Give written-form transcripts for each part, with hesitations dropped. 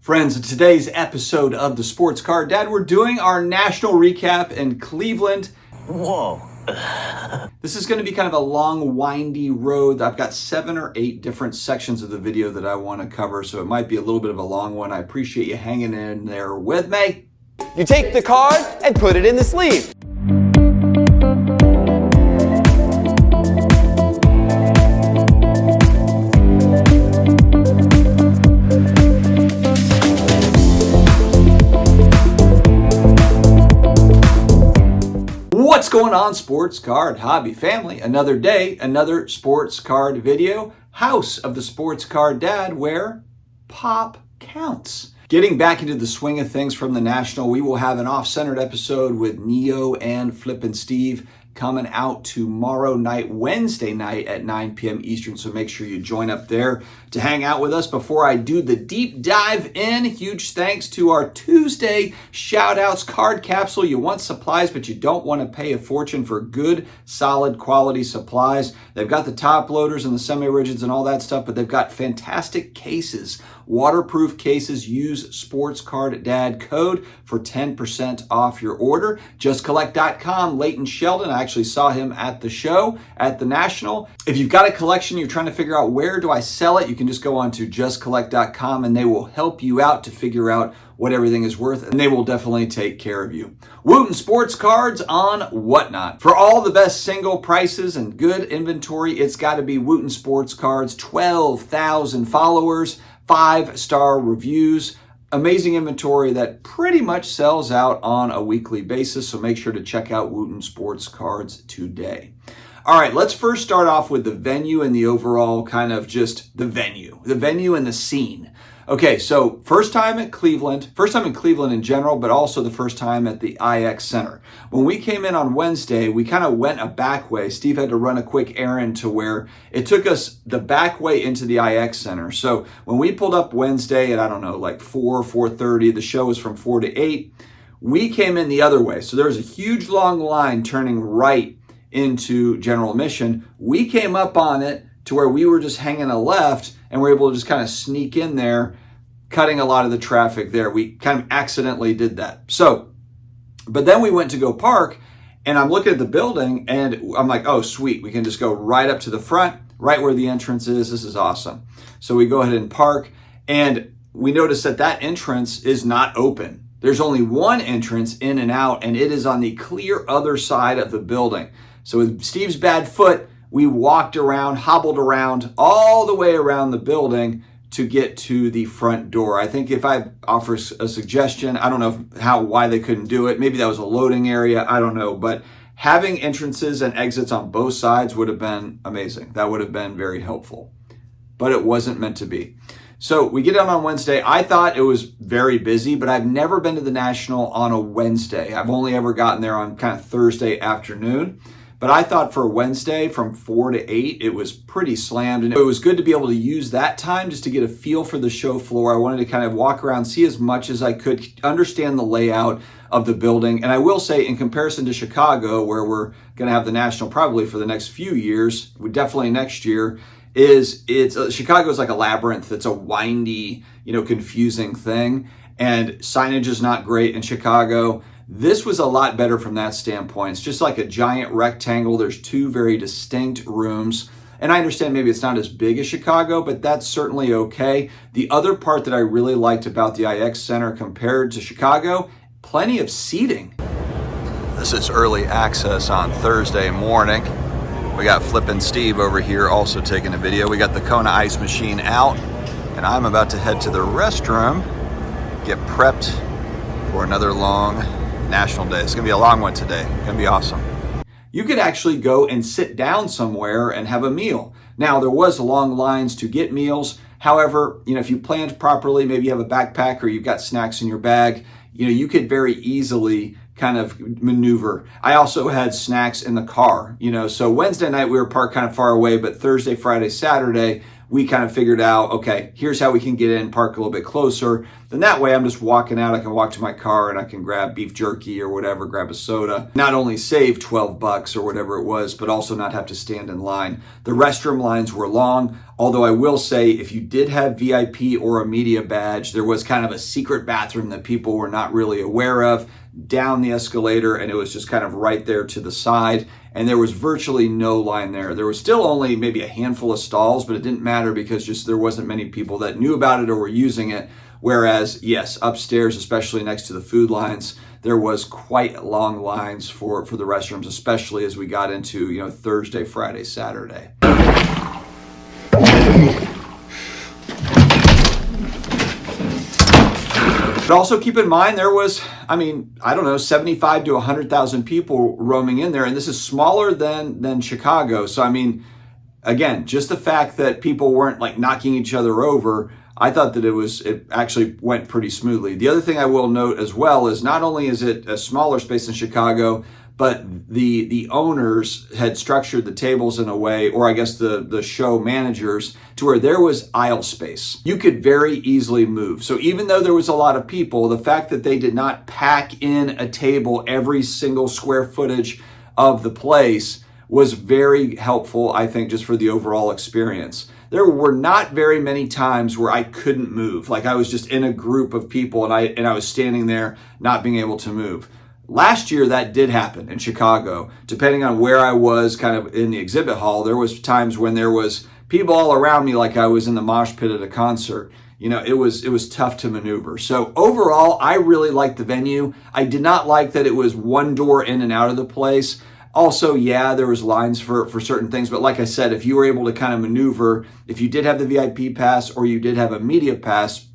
Friends, in today's episode of the Sports Card Dad, we're doing our national recap in Cleveland. Whoa. This is going to be kind of a long, windy road. I've got 7 or 8 different sections of the video that I want to cover, so it might be a little bit of a long one. I appreciate you hanging in there with me. You take the card and put it in the sleeve. What's going on, sports card hobby family? Another day, another sports card video. House of the Sports Card Dad, where pop counts. Getting back into the swing of things from the National, we will have an off-centered episode with Neo and Flippin' Steve coming out tomorrow night, Wednesday night at 9 p.m. Eastern. So make sure you join up there to hang out with us. Before I do the deep dive in, huge thanks to our Tuesday shoutouts. Card Capsule. You want supplies, but you don't want to pay a fortune for good, solid quality supplies. They've got the top loaders and the semi-rigids and all that stuff, but they've got fantastic cases. Waterproof cases. Use Sports Card Dad code for 10% off your order. JustCollect.com. Leighton Sheldon, I actually saw him at the show at the National. If you've got a collection, you're trying to figure out where do I sell it, you can just go on to JustCollect.com and they will help you out to figure out what everything is worth, and they will definitely take care of you. Wooten Sports Cards on Whatnot. For all the best single prices and good inventory, it's got to be Wooten Sports Cards. 12,000 followers, 5-star reviews, amazing inventory that pretty much sells out on a weekly basis, so make sure to check out Wooten Sports Cards today. All right, let's first start off with the venue and the overall kind of just the venue and the scene. Okay, so first time in Cleveland in general, but also the first time at the IX Center. When we came in on Wednesday, we kind of went a back way. Steve had to run a quick errand to where it took us the back way into the IX Center. So when we pulled up Wednesday at, I don't know, like 4:30, the show was from 4 to 8, we came in the other way. So there was a huge long line turning right into general admission. We came up on it to where we were just hanging a left and we're able to just kind of sneak in there, cutting a lot of the traffic there. We kind of accidentally did that. So, but then we went to go park and I'm looking at the building and I'm like, oh, sweet. We can just go right up to the front, right where the entrance is. This is awesome. So we go ahead and park and we notice that that entrance is not open. There's only one entrance in and out and it is on the clear other side of the building. So with Steve's bad foot, we walked around, hobbled around all the way around the building to get to the front door. I think if I offer a suggestion, I don't know why they couldn't do it. Maybe that was a loading area. I don't know. But having entrances and exits on both sides would have been amazing. That would have been very helpful. But it wasn't meant to be. So we get on Wednesday. I thought it was very busy, but I've never been to the National on a Wednesday. I've only ever gotten there on kind of Thursday afternoon. But I thought for Wednesday from 4 to 8, it was pretty slammed. And it was good to be able to use that time just to get a feel for the show floor. I wanted to kind of walk around, see as much as I could, understand the layout of the building. And I will say, in comparison to Chicago, where we're going to have the National probably for the next few years, definitely next year, Chicago is like a labyrinth. It's a windy, confusing thing. And signage is not great in Chicago. This was a lot better from that standpoint. It's just like a giant rectangle. There's 2 very distinct rooms. And I understand maybe it's not as big as Chicago, but that's certainly okay. The other part that I really liked about the IX Center compared to Chicago, plenty of seating. This is early access on Thursday morning. We got Flippin' Steve over here also taking a video. We got the Kona ice machine out, and I'm about to head to the restroom, get prepped for another long National Day. It's going to be a long one today. It's going to be awesome. You could actually go and sit down somewhere and have a meal. Now, there was long lines to get meals. However, if you planned properly, maybe you have a backpack or you've got snacks in your bag, you could very easily kind of maneuver. I also had snacks in the car, so Wednesday night we were parked kind of far away, but Thursday, Friday, Saturday, we kind of figured out, okay, here's how we can get in, park a little bit closer. Then that way I'm just walking out, I can walk to my car and I can grab beef jerky or whatever, grab a soda. Not only save 12 bucks or whatever it was, but also not have to stand in line. The restroom lines were long, although I will say if you did have VIP or a media badge, there was kind of a secret bathroom that people were not really aware of down the escalator, and it was just kind of right there to the side, and there was virtually no line there. There was still only maybe a handful of stalls, but it didn't matter because just there wasn't many people that knew about it or were using it. Whereas, yes, upstairs, especially next to the food lines, there was quite long lines for the restrooms, especially as we got into, Thursday, Friday, Saturday. But also keep in mind, there was, 75 to 100,000 people roaming in there. And this is smaller than Chicago. So, again, just the fact that people weren't like knocking each other over, I thought that it actually went pretty smoothly. The other thing I will note as well is not only is it a smaller space than Chicago, but the owners had structured the tables in a way, or I guess the show managers, to where there was aisle space. You could very easily move. So even though there was a lot of people, the fact that they did not pack in a table every single square footage of the place was very helpful, I think, just for the overall experience. There were not very many times where I couldn't move. Like I was just in a group of people and I was standing there not being able to move. Last year, that did happen in Chicago. Depending on where I was kind of in the exhibit hall, there was times when there was people all around me like I was in the mosh pit at a concert. It was tough to maneuver. So overall, I really liked the venue. I did not like that it was one door in and out of the place. Also, yeah, there was lines for certain things. But like I said, if you were able to kind of maneuver, if you did have the VIP pass or you did have a media pass,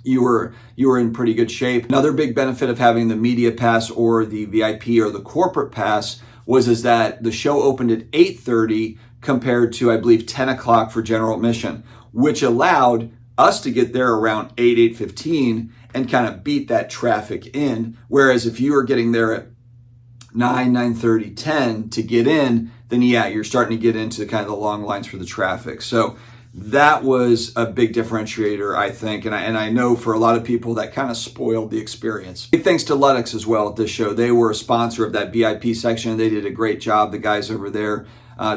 you were in pretty good shape. Another big benefit of having the media pass or the VIP or the corporate pass is that the show opened at 8:30 compared to, I believe, 10 o'clock for general admission, which allowed us to get there around 8:15 and kind of beat that traffic in. Whereas if you were getting there at 9:30, 10 to get in, then yeah, you're starting to get into kind of the long lines for the traffic. So that was a big differentiator, I think, and I know for a lot of people that kind of spoiled the experience. Big thanks to Ludex as well at this show. They were a sponsor of that VIP section. They did a great job. The guys over there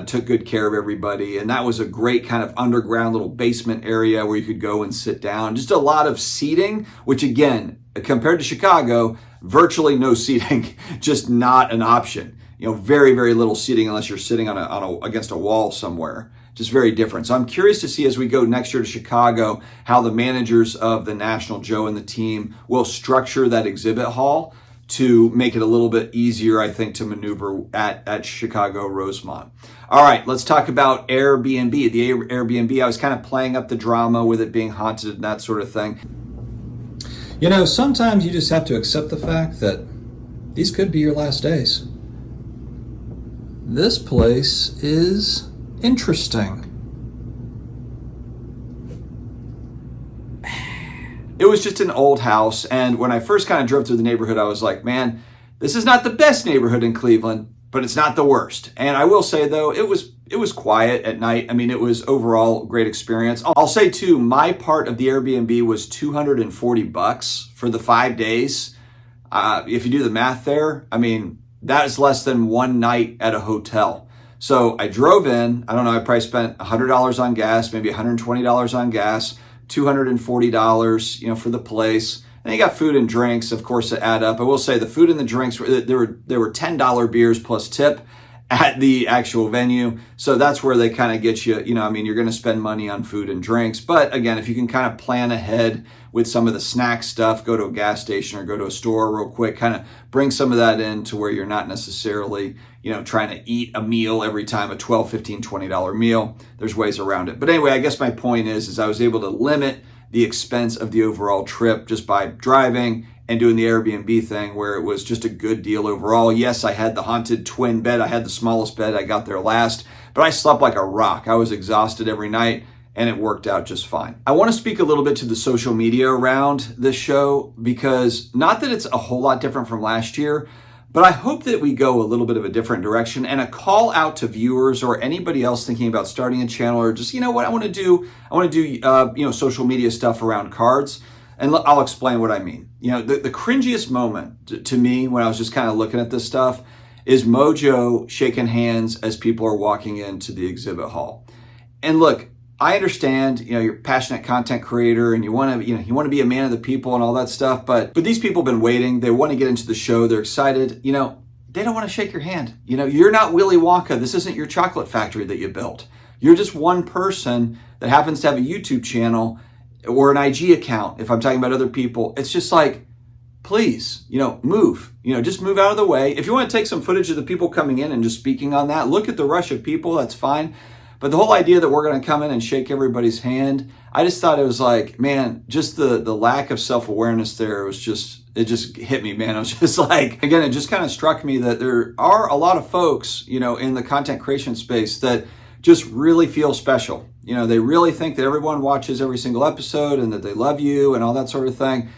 took good care of everybody, and that was a great kind of underground little basement area where you could go and sit down. Just a lot of seating, which again, compared to Chicago, virtually no seating, just not an option. Very, very little seating unless you're sitting against a wall somewhere. Just very different. So I'm curious to see as we go next year to Chicago, how the managers of the National, Joe and the team, will structure that exhibit hall to make it a little bit easier, I think, to maneuver at Chicago Rosemont. All right, let's talk about Airbnb. The Airbnb, I was kind of playing up the drama with it being haunted and that sort of thing. Sometimes you just have to accept the fact that these could be your last days. This place is interesting. It was just an old house, and when I first kind of drove through the neighborhood, I was like, man, this is not the best neighborhood in Cleveland, but it's not the worst. And I will say, though, it was quiet at night. It was overall a great experience. I'll say, too, my part of the Airbnb was $240 for the 5 days. If you do the math there, that is less than one night at a hotel. So I drove in, I probably spent $100 on gas, maybe $120 on gas, $240, for the place. And you got food and drinks, of course, that add up. I will say the food and the drinks, there were $10 beers plus tip at the actual venue. So that's where they kind of get you, you're going to spend money on food and drinks. But again, if you can kind of plan ahead with some of the snack stuff, go to a gas station or go to a store real quick, kind of bring some of that in to where you're not necessarily, trying to eat a meal every time, a $12, $15, $20 meal. There's ways around it. But anyway, I guess my point is I was able to limit the expense of the overall trip just by driving and doing the Airbnb thing, where it was just a good deal overall. Yes, I had the haunted twin bed. I had the smallest bed. I got there last, but I slept like a rock. I was exhausted every night, and it worked out just fine. I want to speak a little bit to the social media around this show, because not that it's a whole lot different from last year, But I hope that we go a little bit of a different direction, and a call out to viewers or anybody else thinking about starting a channel, or just, you know what, I want to do social media stuff around cards. And I'll explain what I mean. You know, the cringiest moment to me when I was just kind of looking at this stuff is Mojo shaking hands as people are walking into the exhibit hall. And look, I understand, you know, you're a passionate content creator and you want to be a man of the people and all that stuff, but these people have been waiting. They want to get into the show. They're excited. You know, they don't want to shake your hand. You know, you're not Willy Wonka. This isn't your chocolate factory that you built. You're just one person that happens to have a YouTube channel or an IG account. If I'm talking about other people, it's just like, please, you know, move. You know, just move out of the way. If you want to take some footage of the people coming in and just speaking on that, look at the rush of people. That's fine. But the whole idea that we're going to come in and shake everybody's hand, I just thought it was like, man, just the lack of self-awareness there was just, it just hit me, man. I was just like, again, it just kind of struck me that there are a lot of folks, you know, in the content creation space that just really feel special. You know, they really think that everyone watches every single episode and that they love you and all that sort of thing.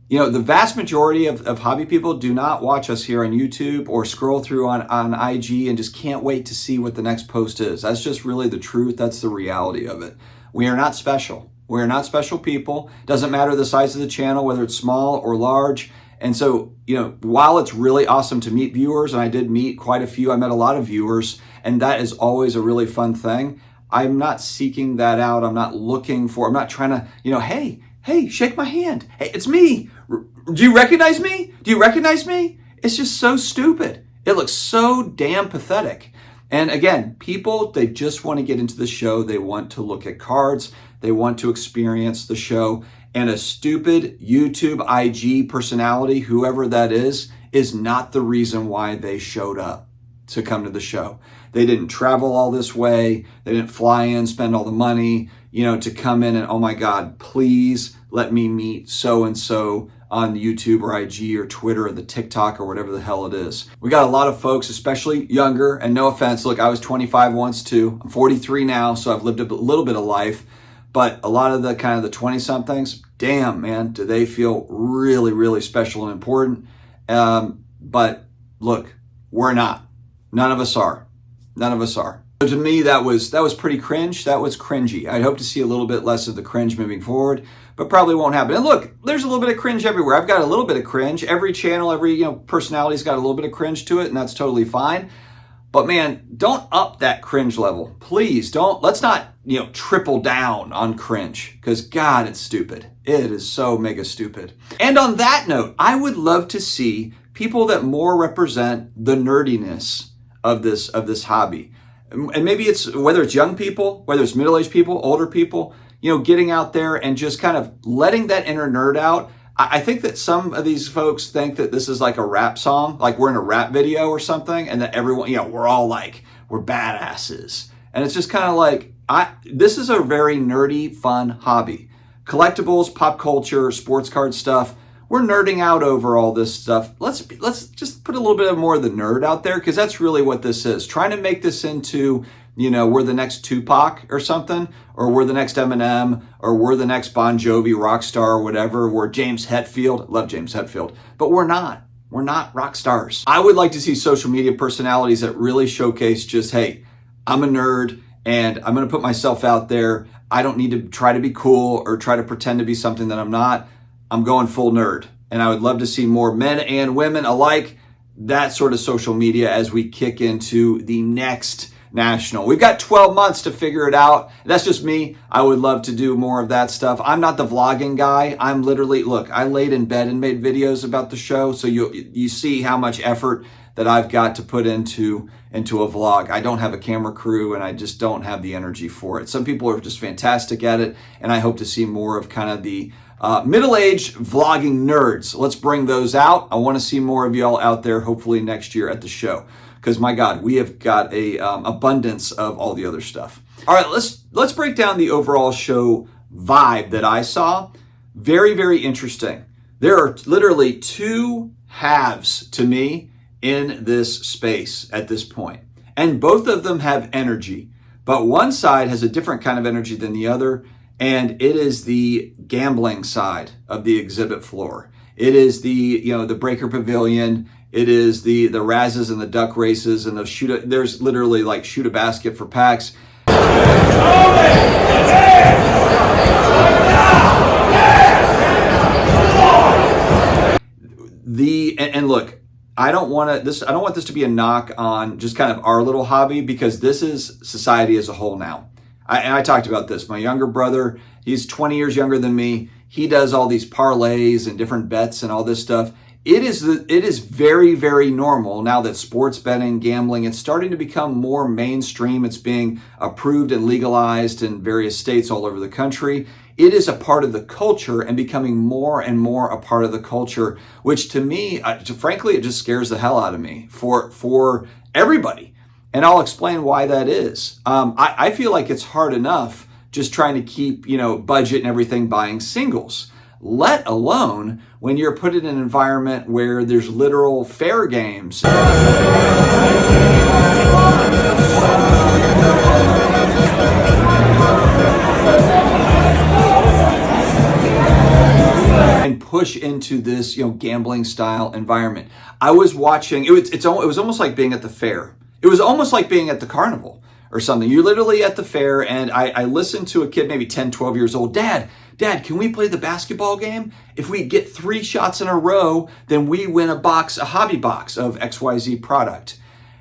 You know, the vast majority of hobby people do not watch us here on YouTube or scroll through on IG and just can't wait to see what the next post is. That's just really the truth. That's the reality of it. We are not special. We are not special people. Doesn't matter the size of the channel, whether it's small or large. And so, you know, while it's really awesome to meet viewers, and I did meet quite a few, I met a lot of viewers, and that is always a really fun thing. I'm not seeking that out. I'm not trying to, you know, hey, shake my hand. Hey, it's me. Do you recognize me? Do you recognize me? It's just so stupid. It looks so damn pathetic. And again, people, they just want to get into the show. They want to look at cards. They want to experience the show. And a stupid YouTube IG personality, whoever that is not the reason why they showed up to come to the show. They didn't travel all this way. They didn't fly in, spend all the money, you know, to come in and, oh my God, please let me meet so-and-so on YouTube or IG or Twitter or the TikTok or whatever the hell it is. We got a lot of folks, especially younger, and no offense, look, I was 25 once too. I'm 43 now, so I've lived a little bit of life, but a lot of the kind of the 20-somethings, damn, man, do they feel really, really special and important. But look, we're not. None of us are. None of us are. So to me, that was pretty cringe. That was cringy. I'd hope to see a little bit less of the cringe moving forward, but probably won't happen. And look, there's a little bit of cringe everywhere. I've got a little bit of cringe. Every channel, every, you know, personality's got a little bit of cringe to it, and that's totally fine. But man, don't up that cringe level. Please don't. Let's not, you know, triple down on cringe, because God, it's stupid. It is so mega stupid. And on that note, I would love to see people that more represent the nerdiness of this hobby. And maybe it's, whether it's young people, whether it's middle-aged people, older people, you know, getting out there and just kind of letting that inner nerd out. I think that some of these folks think that this is like a rap song, like we're in a rap video or something, and that everyone, you know, we're all like, we're badasses. And it's just kind of like, this is a very nerdy, fun hobby. Collectibles, pop culture, sports card stuff. We're nerding out over all this stuff. Let's just put a little bit of more of the nerd out there, because that's really what this is. Trying to make this into, you know, we're the next Tupac or something, or we're the next Eminem, or we're the next Bon Jovi rock star or whatever. We're James Hetfield. Love James Hetfield, but we're not. We're not rock stars. I would like to see social media personalities that really showcase just, hey, I'm a nerd and I'm going to put myself out there. I don't need to try to be cool or try to pretend to be something that I'm not. I'm going full nerd. And I would love to see more men and women alike, that sort of social media as we kick into the next national. We've got 12 months to figure it out. That's just me. I would love to do more of that stuff. I'm not the vlogging guy. I'm literally, look, I laid in bed and made videos about the show. So you see how much effort that I've got to put into a vlog. I don't have a camera crew and I just don't have the energy for it. Some people are just fantastic at it. And I hope to see more of kind of the middle-aged vlogging nerds. Let's bring those out. I want to see more of y'all out there, hopefully next year at the show. Because my God, we have got a abundance of all the other stuff. All right, let's break down the overall show vibe that I saw. Very, very interesting. There are literally two halves to me in this space at this point. And both of them have energy. But one side has a different kind of energy than the other. And it is the gambling side of the exhibit floor. It is the, you know, the Breaker Pavilion. It is the Razzes and the duck races and the there's literally like shoot a basket for packs. And look, I don't want this to be a knock on just kind of our little hobby, because this is society as a whole now. I talked about this. My younger brother, he's 20 years younger than me. He does all these parlays and different bets and all this stuff. It is very, very normal now that sports betting, gambling, it's starting to become more mainstream. It's being approved and legalized in various states all over the country. It is a part of the culture and becoming more and more a part of the culture, which to me, frankly, it just scares the hell out of me for everybody. And I'll explain why that is. I feel like it's hard enough just trying to keep, budget and everything buying singles, let alone when you're put in an environment where there's literal fair games. And push into this, gambling style environment. I was watching, it was almost like being at the fair. It was almost like being at the carnival or something. You're literally at the fair, and I listened to a kid, maybe 10, 12 years old. Dad, can we play the basketball game? If we get 3 shots in a row, then we win a hobby box of XYZ product.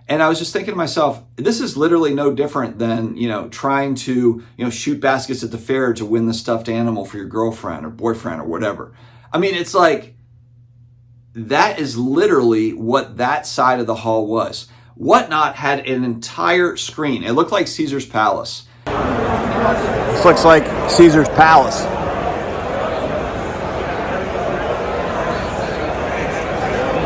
And I was just thinking to myself, this is literally no different than, trying to, shoot baskets at the fair to win the stuffed animal for your girlfriend or boyfriend or whatever. I mean, it's like, that is literally what that side of the hall was. Whatnot had an entire screen. It looked like Caesar's Palace. This looks like Caesar's Palace.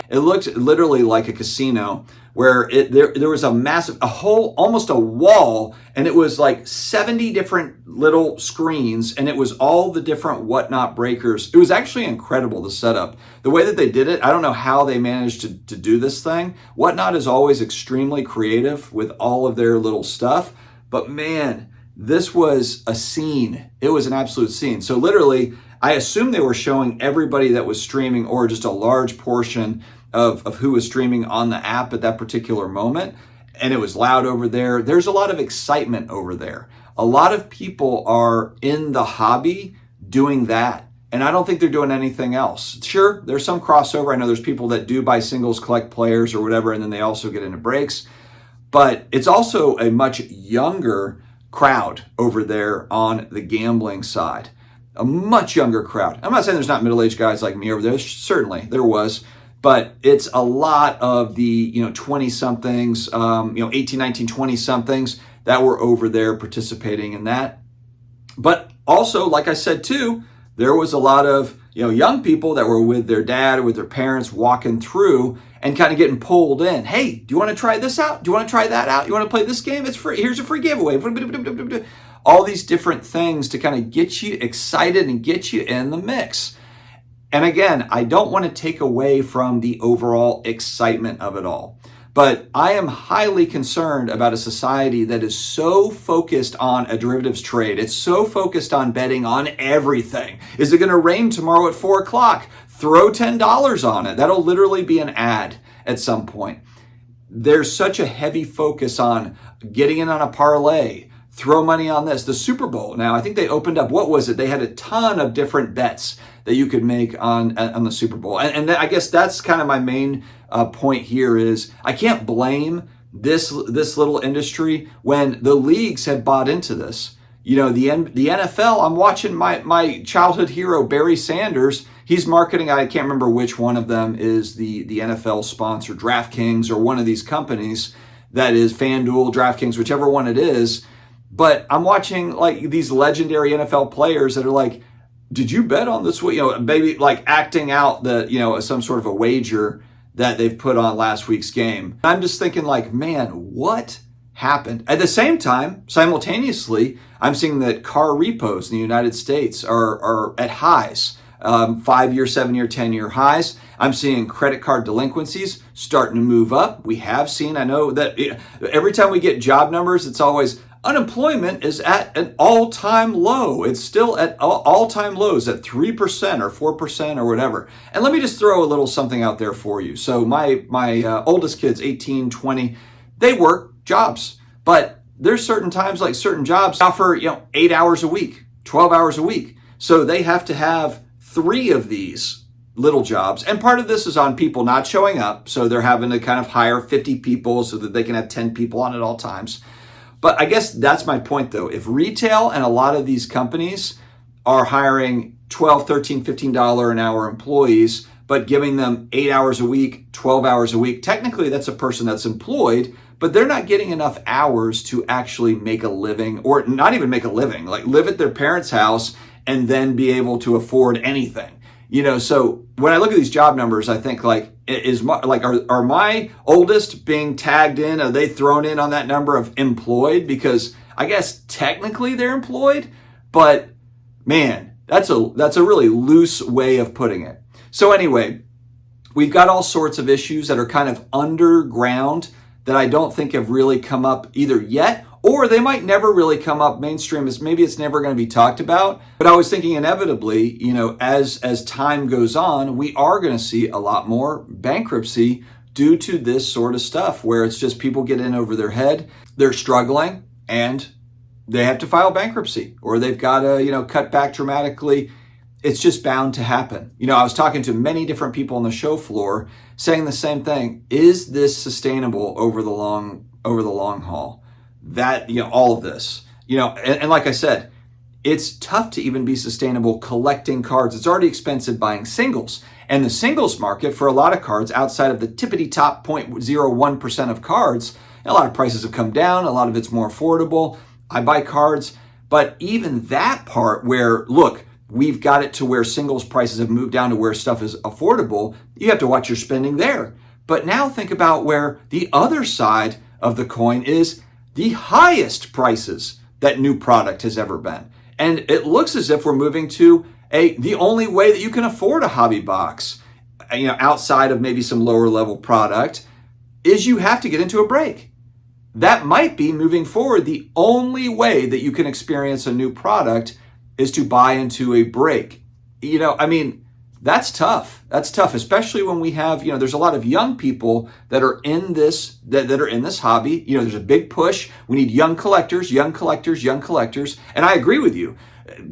It looked literally like a casino where there was almost a wall, and it was like 70 different little screens, and it was all the different Whatnot breakers. It was actually incredible, the setup. The way that they did it, I don't know how they managed to do this thing. Whatnot is always extremely creative with all of their little stuff, but man, this was a scene. It was an absolute scene. So literally, I assume they were showing everybody that was streaming, or just a large portion of who was streaming on the app at that particular moment. And it was loud over there. There's a lot of excitement over there. A lot of people are in the hobby doing that. And I don't think they're doing anything else. Sure, there's some crossover. I know there's people that do buy singles, collect players or whatever, and then they also get into breaks. But it's also a much younger crowd over there on the gambling side. A much younger crowd. I'm not saying there's not middle-aged guys like me over there. Certainly, there was. But it's a lot of the 20-somethings, 18, 19, 20-somethings that were over there participating in that. But also, like I said too, there was a lot of young people that were with their dad or with their parents walking through and kind of getting pulled in. Hey, do you want to try this out? Do you want to try that out? You want to play this game? It's free. Here's a free giveaway. All these different things to kind of get you excited and get you in the mix. And again, I don't want to take away from the overall excitement of it all, but I am highly concerned about a society that is so focused on a derivatives trade. It's so focused on betting on everything. Is it going to rain tomorrow at 4:00? Throw $10 on it. That'll literally be an ad at some point. There's such a heavy focus on getting in on a parlay. Throw money on this. The Super Bowl. Now, I think they opened up, what was it? They had a ton of different bets that you could make on the Super Bowl. And I guess that's kind of my main point here is I can't blame this little industry when the leagues have bought into this. The NFL, I'm watching my childhood hero, Barry Sanders. He's marketing, I can't remember which one of them is the NFL sponsor, DraftKings or one of these companies that is FanDuel, DraftKings, whichever one it is. But I'm watching like these legendary NFL players that are like, did you bet on this? Maybe like acting out some sort of a wager that they've put on last week's game. I'm just thinking like, man, what happened? At the same time, simultaneously, I'm seeing that car repos in the United States are at highs, 5-year, 7-year, 10-year highs. I'm seeing credit card delinquencies starting to move up. We have seen, I know that every time we get job numbers, it's always unemployment is at an all-time low. It's still at all-time lows at 3% or 4% or whatever. And let me just throw a little something out there for you. So my oldest kids, 18, 20, they work jobs, but there's certain times, like certain jobs offer, 8 hours a week, 12 hours a week. So they have to have 3 of these little jobs. And part of this is on people not showing up. So they're having to kind of hire 50 people so that they can have 10 people on at all times. But I guess that's my point though. If retail and a lot of these companies are hiring $12, $13, $15 an hour employees, but giving them 8 hours a week, 12 hours a week, technically that's a person that's employed, but they're not getting enough hours to actually make a living, or not even make a living, like live at their parents' house and then be able to afford anything. So when I look at these job numbers, I think are my oldest being tagged in? Are they thrown in on that number of employed? Because I guess technically they're employed, but man, that's a really loose way of putting it. So anyway, we've got all sorts of issues that are kind of underground that I don't think have really come up either yet, or they might never really come up mainstream, as maybe it's never going to be talked about. But I was thinking inevitably, as time goes on, we are going to see a lot more bankruptcy due to this sort of stuff, where it's just people get in over their head, they're struggling, and they have to file bankruptcy, or they've got to, cut back dramatically. It's just bound to happen. I was talking to many different people on the show floor saying the same thing. Is this sustainable over the long haul? That, all of this, and like I said, it's tough to even be sustainable collecting cards. It's already expensive buying singles. And the singles market for a lot of cards outside of the tippity top 0.01% of cards, a lot of prices have come down. A lot of it's more affordable. I buy cards, but even that part where, look, we've got it to where singles prices have moved down to where stuff is affordable, you have to watch your spending there. But now think about where the other side of the coin is the highest prices that new product has ever been. And it looks as if we're moving to the only way that you can afford a hobby box, outside of maybe some lower level product, is you have to get into a break. That might be moving forward. The only way that you can experience a new product is to buy into a break. That's tough. That's tough, especially when we have, there's a lot of young people that are in this, that are in this hobby. There's a big push. We need young collectors. And I agree with you.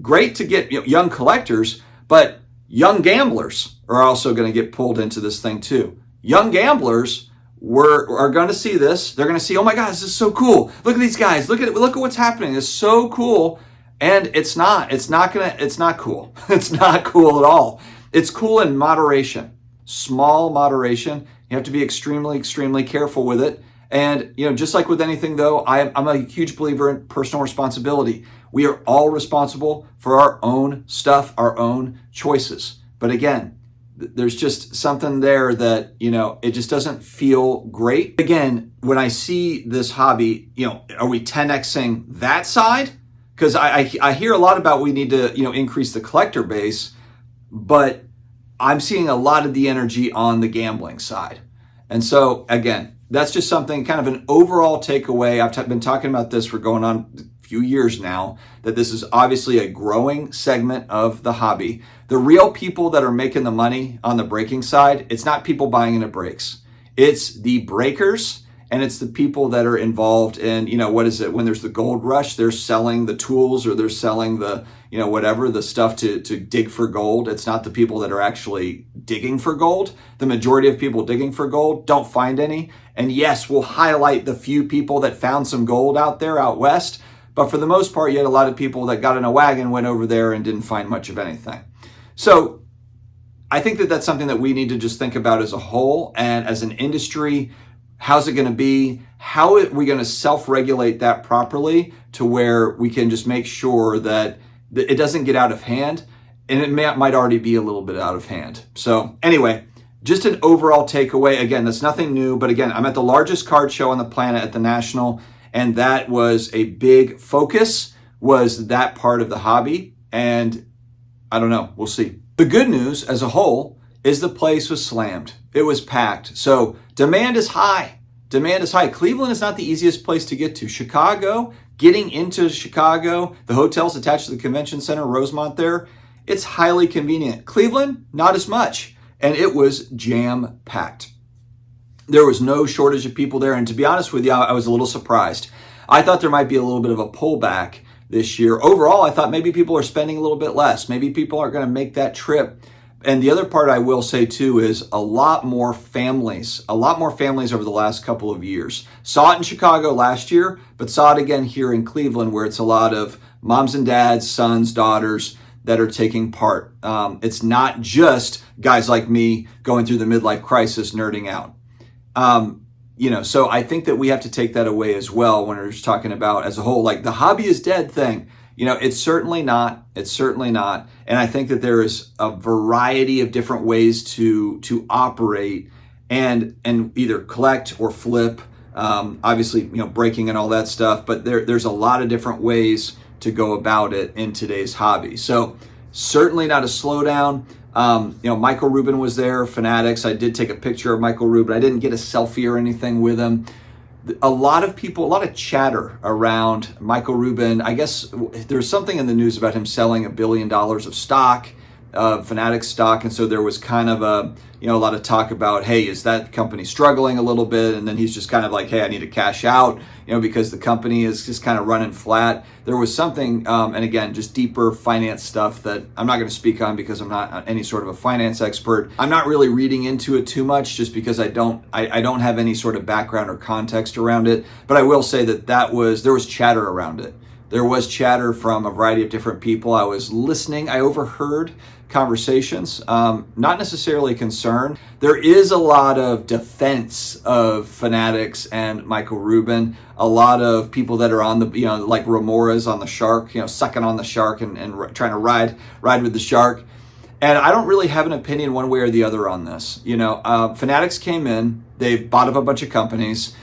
Great to get young collectors, but young gamblers are also going to get pulled into this thing too. Young gamblers are going to see this. They're going to see, oh my God, this is so cool. Look at these guys. Look at what's happening. It's so cool. And it's not cool. It's not cool at all. It's cool in moderation, small moderation. You have to be extremely, extremely careful with it. And, just like with anything though, I'm a huge believer in personal responsibility. We are all responsible for our own stuff, our own choices. But again, there's just something there that, it just doesn't feel great. Again, when I see this hobby, are we 10xing that side? Because I hear a lot about we need to, increase the collector base, but I'm seeing a lot of the energy on the gambling side. And so again, that's just something, kind of an overall takeaway. I've been talking about this for going on a few years now, that this is obviously a growing segment of the hobby. The real people that are making the money on the breaking side, it's not people buying into breaks. It's the breakers. And it's the people that are involved in, what is it? When there's the gold rush, they're selling the tools, or they're selling the, whatever, the stuff to dig for gold. It's not the people that are actually digging for gold. The majority of people digging for gold don't find any. And yes, we'll highlight the few people that found some gold out there out west. But for the most part, you had a lot of people that got in a wagon, went over there and didn't find much of anything. So I think that that's something that we need to just think about as a whole and as an industry. How's it going to be? How are we going to self-regulate that properly to where we can just make sure that it doesn't get out of hand? And it might already be a little bit out of hand. So anyway, just an overall takeaway. Again, that's nothing new. But again, I'm at the largest card show on the planet at the National. And that was a big focus, was that part of the hobby. And I don't know. We'll see. The good news as a whole is the place was slammed. It was packed. So demand is high. Demand is high. Cleveland is not the easiest place to get to. Chicago, getting into Chicago, the hotel's attached to the convention center, Rosemont there, it's highly convenient. Cleveland, not as much. And it was jam-packed. There was no shortage of people there. And to be honest with you, I was a little surprised. I thought there might be a little bit of a pullback this year. Overall, I thought maybe people are spending a little bit less. Maybe people aren't going to make that trip. And the other part I will say too is a lot more families over the last couple of years. Saw it in Chicago last year, but saw it again here in Cleveland, where it's a lot of moms and dads, sons, daughters that are taking part. It's not just guys like me going through the midlife crisis, nerding out. So I think that we have to take that away as well when we're just talking about as a whole, like the hobby is dead thing. It's certainly not. It's certainly not. And I think that there is a variety of different ways to operate and either collect or flip. Obviously, breaking and all that stuff. But there's a lot of different ways to go about it in today's hobby. So certainly not a slowdown. Michael Rubin was there, Fanatics. I did take a picture of Michael Rubin. I didn't get a selfie or anything with him. A lot of people, a lot of chatter around Michael Rubin. I guess there's something in the news about him selling $1 billion of stock, Fanatics stock. And so there was kind of a lot of talk about, hey, is that company struggling a little bit? And then he's just kind of like, hey, I need to cash out, because the company is just kind of running flat. There was something, and again, just deeper finance stuff that I'm not going to speak on because I'm not any sort of a finance expert. I'm not really reading into it too much just because I don't have any sort of background or context around it. But I will say that there was chatter around it. There was chatter from a variety of different people. I was listening. I overheard conversations, not necessarily concerned. There is a lot of defense of Fanatics and Michael Rubin. A lot of people that are on the, like Remora's on the shark, sucking on the shark and trying to ride with the shark. And I don't really have an opinion one way or the other on this. Fanatics came in, they've bought up a bunch of companies.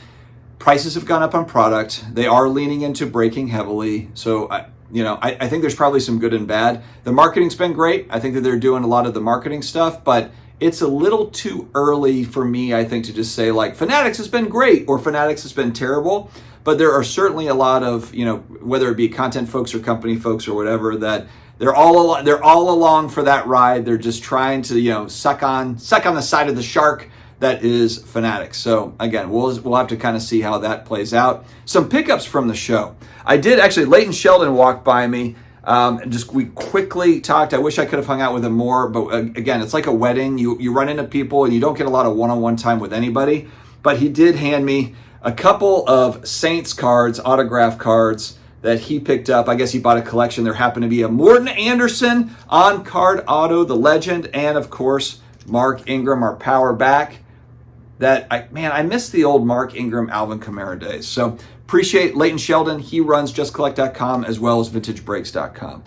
Prices have gone up on product. They are leaning into breaking heavily. So I think there's probably some good and bad. The marketing's been great. I think that they're doing a lot of the marketing stuff, but it's a little too early for me, I think, to just say like Fanatics has been great or Fanatics has been terrible. But there are certainly a lot of, whether it be content folks or company folks or whatever, that they're all along for that ride. They're just trying to, suck on the side of the shark that is Fanatics. So again, we'll have to kind of see how that plays out. Some pickups from the show. I did actually, Leighton Sheldon walked by me. We quickly talked. I wish I could have hung out with him more, but again, it's like a wedding. You run into people and you don't get a lot of one-on-one time with anybody. But he did hand me a couple of Saints cards, autograph cards that he picked up. I guess he bought a collection. There happened to be a Morton Anderson on card auto, the legend, and of course, Mark Ingram, our power back. I miss the old Mark Ingram, Alvin Kamara days. So appreciate Leighton Sheldon. He runs justcollect.com as well as vintagebreaks.com.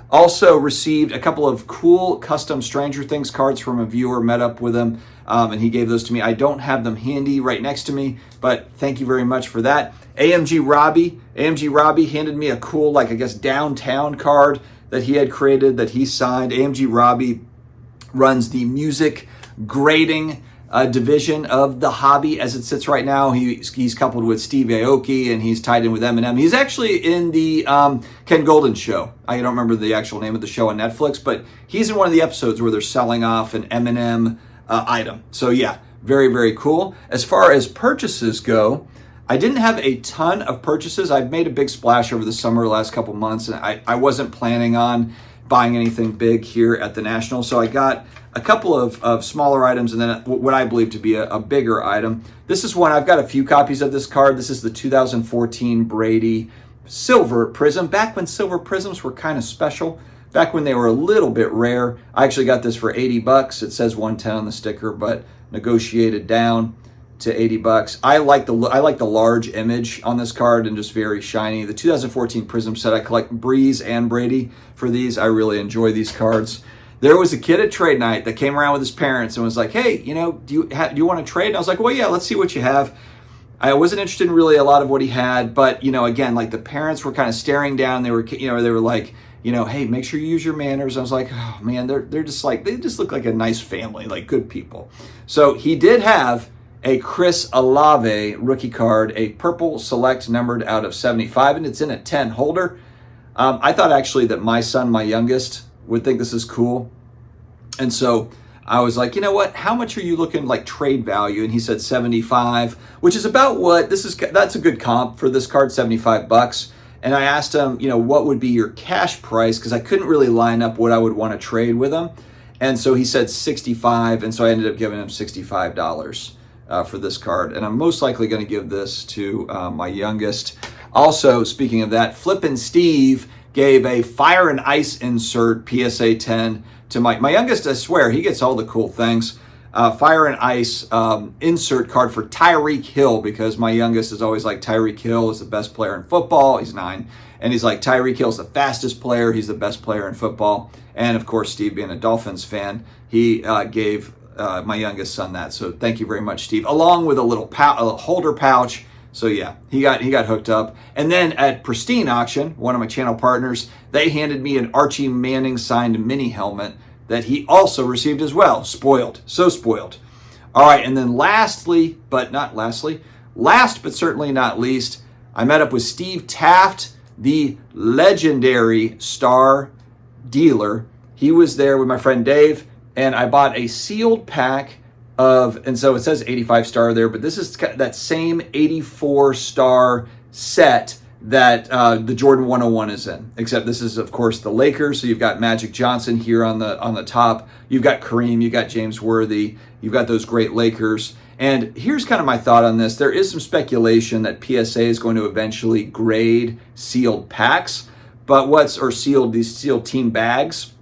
Also received a couple of cool custom Stranger Things cards from a viewer, met up with him, and he gave those to me. I don't have them handy right next to me, but thank you very much for that. AMG Robbie handed me a cool, downtown card that he had created that he signed. AMG Robbie runs the music grading division of the hobby as it sits right now. He's coupled with Steve Aoki and he's tied in with Eminem. He's actually in the Ken Golden show. I don't remember the actual name of the show on Netflix, but he's in one of the episodes where they're selling off an Eminem item. So yeah, very, very cool. As far as purchases go, I didn't have a ton of purchases. I've made a big splash over the summer, the last couple months, and I wasn't planning on buying anything big here at the National. So I got a couple of smaller items and then what I believe to be a bigger item. This is one, I've got a few copies of this card. This is the 2014 Brady Silver Prism. Back when silver prisms were kind of special, back when they were a little bit rare. I actually got this for $80. It says 110 on the sticker, but negotiated down to $80. I like the large image on this card and just very shiny. The 2014 Prism set, I collect Breeze and Brady for these. I really enjoy these cards. There was a kid at trade night that came around with his parents and was like, hey, do you want to trade? And I was like, well, yeah, let's see what you have. I wasn't interested in really a lot of what he had, but again, like the parents were kind of staring down. They were like, hey, make sure you use your manners. I was like, oh man, they just look like a nice family, like good people. So he did have a Chris Olave rookie card, a purple select numbered out of 75, and it's in a 10 holder. I thought actually that my son, my youngest, would think this is cool. And so I was like, you know what, how much are you looking like trade value? And he said 75, which is about what that's a good comp for this card, $75. And I asked him, you know, what would be your cash price? Because I couldn't really line up what I would want to trade with him. And so he said 65. And so I ended up giving him $65 for this card. And I'm most likely going to give this to my youngest. Also, speaking of that, Flippin' Steve gave a Fire and Ice insert PSA 10 to my youngest. I swear, he gets all the cool things. Fire and Ice insert card for Tyreek Hill, because my youngest is always like, Tyreek Hill is the best player in football. He's 9. And he's like, Tyreek Hill's the fastest player. He's the best player in football. And of course, Steve being a Dolphins fan, he gave my youngest son that. So thank you very much, Steve. Along with a little holder pouch. So yeah, he got hooked up. And then at Pristine Auction, one of my channel partners, they handed me an Archie Manning signed mini helmet that he also received as well. Spoiled, so spoiled. All right, and then last but certainly not least, I met up with Steve Taft, the legendary star dealer. He was there with my friend Dave, and I bought a sealed pack of, and so it says 85 star there, but this is that same 84 star set that the Jordan 101 is in, except this is of course the Lakers. So you've got Magic Johnson here on the top, you've got Kareem, you've got James Worthy, you've got those great Lakers. And here's kind of my thought on this. There is some speculation that PSA is going to eventually grade sealed packs, these sealed team bags.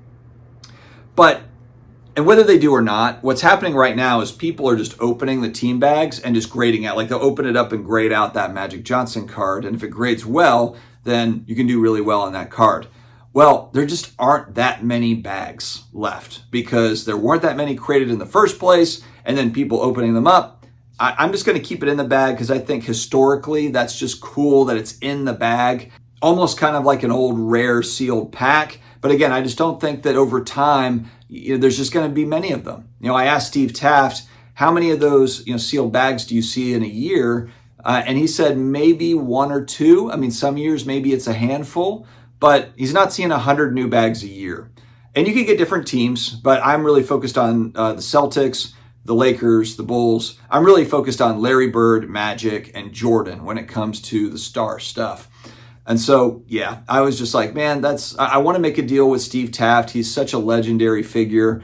And whether they do or not, what's happening right now is people are just opening the team bags and just grading out. Like they'll open it up and grade out that Magic Johnson card. And if it grades well, then you can do really well on that card. Well, there just aren't that many bags left because there weren't that many created in the first place. And then people opening them up. I'm just going to keep it in the bag because I think historically that's just cool that it's in the bag. Almost kind of like an old rare sealed pack. But again, I just don't think that over time, there's just going to be many of them. I asked Steve Taft, how many of those sealed bags do you see in a year? And he said maybe 1 or 2. I mean, some years maybe it's a handful, but he's not seeing 100 new bags a year. And you can get different teams, but I'm really focused on the Celtics, the Lakers, the Bulls. I'm really focused on Larry Bird, Magic, and Jordan when it comes to the star stuff. And so, yeah, I was just like, man, I want to make a deal with Steve Taft. He's such a legendary figure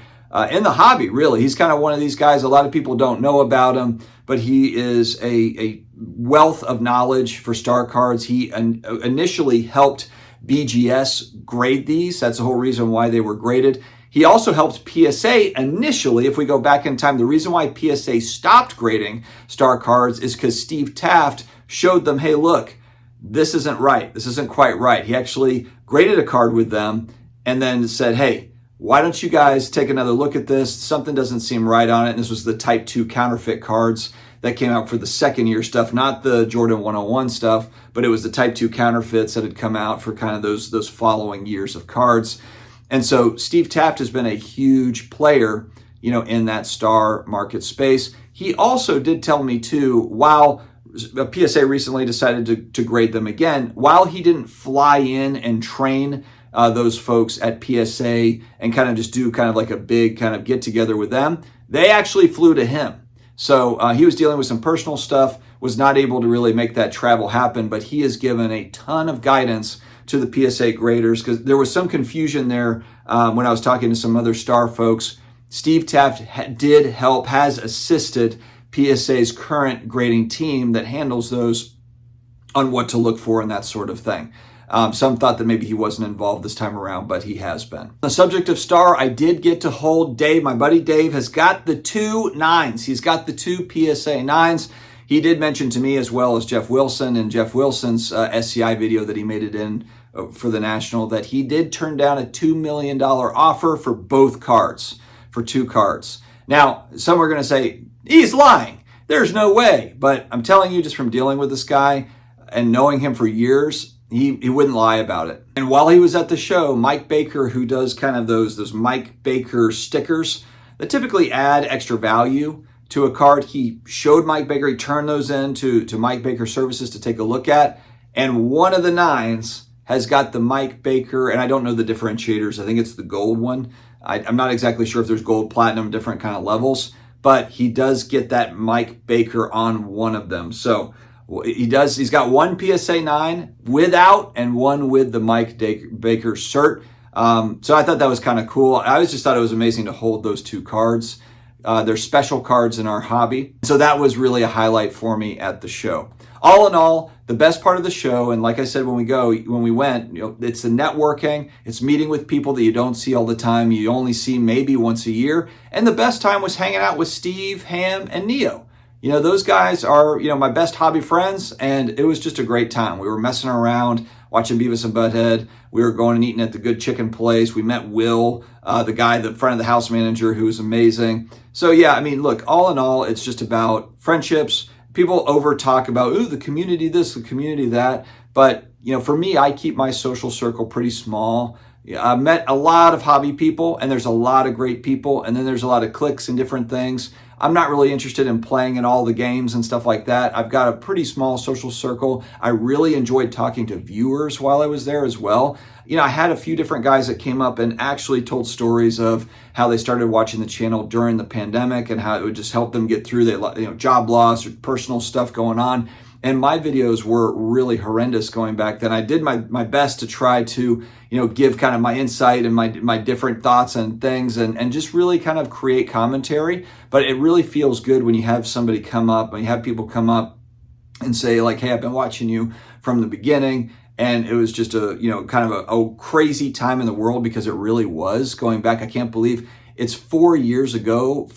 in the hobby, really. He's kind of one of these guys, a lot of people don't know about him, but he is a wealth of knowledge for star cards. He initially helped BGS grade these. That's the whole reason why they were graded. He also helped PSA initially. If we go back in time, the reason why PSA stopped grading star cards is because Steve Taft showed them, hey, look, this isn't right. This isn't quite right. He actually graded a card with them and then said, hey, why don't you guys take another look at this? Something doesn't seem right on it. And this was the Type 2 counterfeit cards that came out for the second year stuff, not the Jordan 101 stuff, but it was the Type 2 counterfeits that had come out for kind of those following years of cards. And so Steve Taft has been a huge player, in that star market space. He also did tell me too, while PSA recently decided to grade them again, while he didn't fly in and train those folks at PSA and kind of just do kind of like a big kind of get together with them, they actually flew to him. So he was dealing with some personal stuff, was not able to really make that travel happen, but he has given a ton of guidance to the PSA graders because there was some confusion there when I was talking to some other star folks. Steve Taft has assisted PSA's current grading team that handles those on what to look for and that sort of thing. Some thought that maybe he wasn't involved this time around, but he has been. On the subject of star, I did get to hold Dave. My buddy Dave has got the 2 9s. He's got the 2 PSA 9s. He did mention to me, as well as Jeff Wilson and Jeff Wilson's SCI video that he made it in for the National, that he did turn down a $2 million offer for both cards, for 2 cards. Now, some are going to say, he's lying. There's no way. But I'm telling you, just from dealing with this guy and knowing him for years, he wouldn't lie about it. And while he was at the show, Mike Baker, who does kind of those Mike Baker stickers that typically add extra value to a card. He showed Mike Baker, he turned those in to Mike Baker Services to take a look at. And one of the 9s has got the Mike Baker, and I don't know the differentiators. I think it's the gold one. I'm not exactly sure if there's gold, platinum, different kind of levels, but he does get that Mike Baker on one of them. So he's got one PSA 9 without and one with the Mike Baker cert. So I thought that was kind of cool. I just thought it was amazing to hold those 2 cards. They're special cards in our hobby. So that was really a highlight for me at the show. All in all, the best part of the show, and like I said when we went, it's the networking, it's meeting with people that you don't see all the time, you only see maybe once a year, and the best time was hanging out with Steve, Ham, and Neo. Those guys are, my best hobby friends, and it was just a great time. We were messing around, watching Beavis and Butthead. We were going and eating at the Good Chicken Place. We met Will, the guy, the front of the house manager, who was amazing. So yeah, look, all in all, it's just about friendships. People over talk about, ooh, the community this, the community that. But, for me, I keep my social circle pretty small. I met a lot of hobby people, and there's a lot of great people, and then there's a lot of cliques and different things. I'm not really interested in playing in all the games and stuff like that. I've got a pretty small social circle. I really enjoyed talking to viewers while I was there as well. I had a few different guys that came up and actually told stories of how they started watching the channel during the pandemic and how it would just help them get through their job loss or personal stuff going on. And my videos were really horrendous going back then. I did my best to try to, give kind of my insight and my different thoughts and things and just really kind of create commentary. But it really feels good when you have somebody come up, when you have people come up and say like, hey, I've been watching you from the beginning. And it was just a, kind of a crazy time in the world, because it really was going back. I can't believe it's 4 years ago,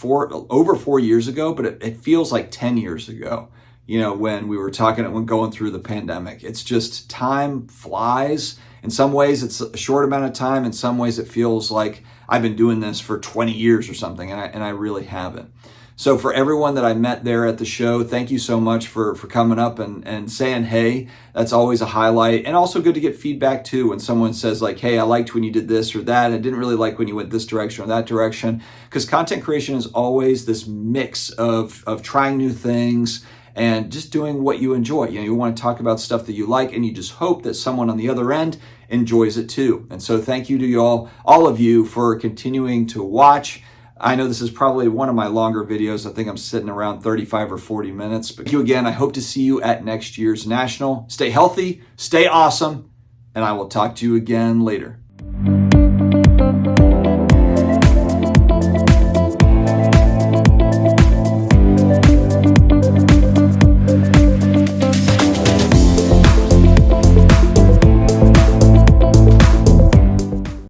over 4 years ago, but it feels like 10 years ago. When we were when going through the pandemic. It's just time flies. In some ways, it's a short amount of time. In some ways, it feels like I've been doing this for 20 years or something, and I really haven't. So for everyone that I met there at the show, thank you so much for coming up and saying hey. That's always a highlight. And also good to get feedback too when someone says like, hey, I liked when you did this or that. I didn't really like when you went this direction or that direction. Because content creation is always this mix of trying new things and just doing what you enjoy. You want to talk about stuff that you like, and you just hope that someone on the other end enjoys it too. And so thank you to all of you for continuing to watch. I know this is probably one of my longer videos. I think I'm sitting around 35 or 40 minutes. But thank you again. I hope to see you at next year's National. Stay healthy, stay awesome, and I will talk to you again later.